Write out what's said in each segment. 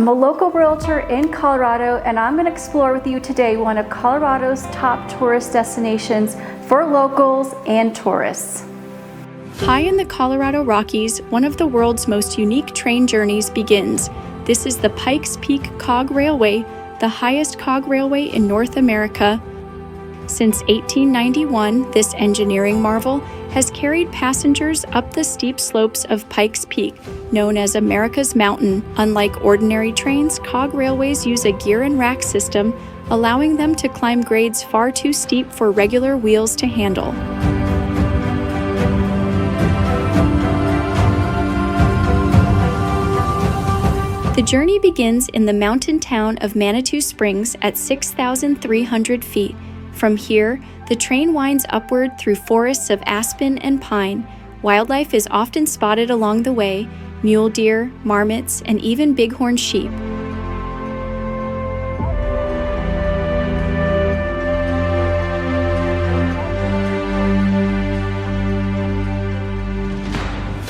I'm a local realtor in Colorado, and I'm going to explore with you today one of Colorado's top tourist destinations for locals and tourists. High in the Colorado Rockies, one of the world's most unique train journeys begins. This is the Pikes Peak Cog Railway, the highest cog railway in North America. Since 1891, this engineering marvel has carried passengers up the steep slopes of Pikes Peak, known as America's Mountain. Unlike ordinary trains, cog railways use a gear and rack system, allowing them to climb grades far too steep for regular wheels to handle. The journey begins in the mountain town of Manitou Springs at 6,300 feet. From here, the train winds upward through forests of aspen and pine. Wildlife is often spotted along the way: mule deer, marmots, and even bighorn sheep.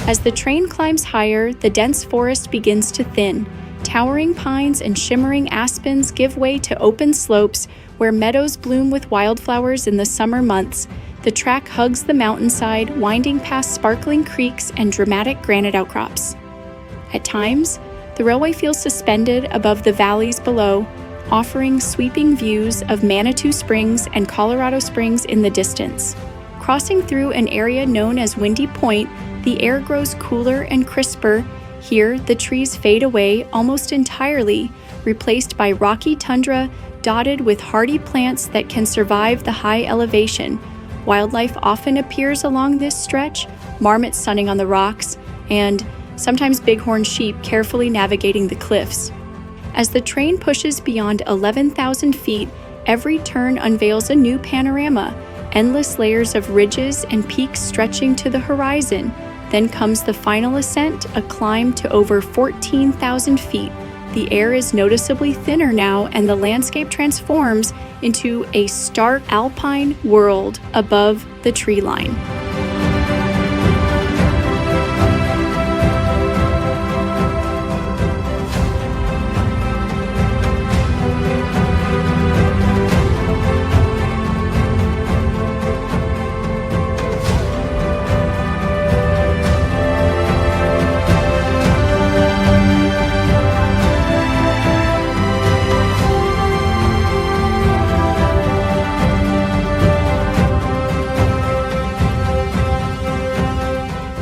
As the train climbs higher, the dense forest begins to thin. Towering pines and shimmering aspens give way to open slopes where meadows bloom with wildflowers in the summer months. The track hugs the mountainside, winding past sparkling creeks and dramatic granite outcrops. At times, the railway feels suspended above the valleys below, offering sweeping views of Manitou Springs and Colorado Springs in the distance. Crossing through an area known as Windy Point, the air grows cooler and crisper. Here, the trees fade away almost entirely, replaced by rocky tundra dotted with hardy plants that can survive the high elevation. Wildlife often appears along this stretch, marmots sunning on the rocks, and sometimes bighorn sheep carefully navigating the cliffs. As the train pushes beyond 11,000 feet, every turn unveils a new panorama, endless layers of ridges and peaks stretching to the horizon. Then comes the final ascent, a climb to over 14,000 feet. The air is noticeably thinner now, and the landscape transforms into a stark alpine world above the tree line.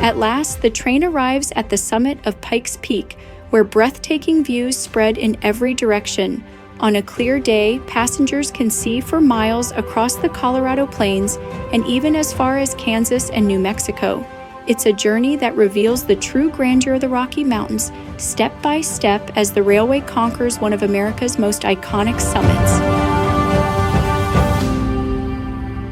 At last, the train arrives at the summit of Pikes Peak, where breathtaking views spread in every direction. On a clear day, passengers can see for miles across the Colorado Plains and even as far as Kansas and New Mexico. It's a journey that reveals the true grandeur of the Rocky Mountains, step by step, as the railway conquers one of America's most iconic summits.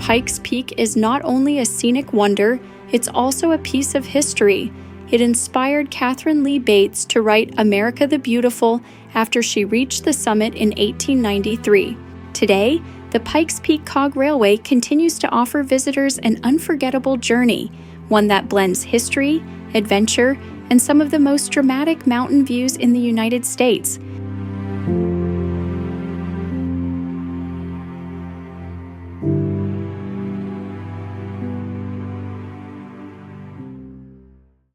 Pikes Peak is not only a scenic wonder, it's also a piece of history. It inspired Catherine Lee Bates to write America the Beautiful after she reached the summit in 1893. Today, the Pikes Peak Cog Railway continues to offer visitors an unforgettable journey, one that blends history, adventure, and some of the most dramatic mountain views in the United States.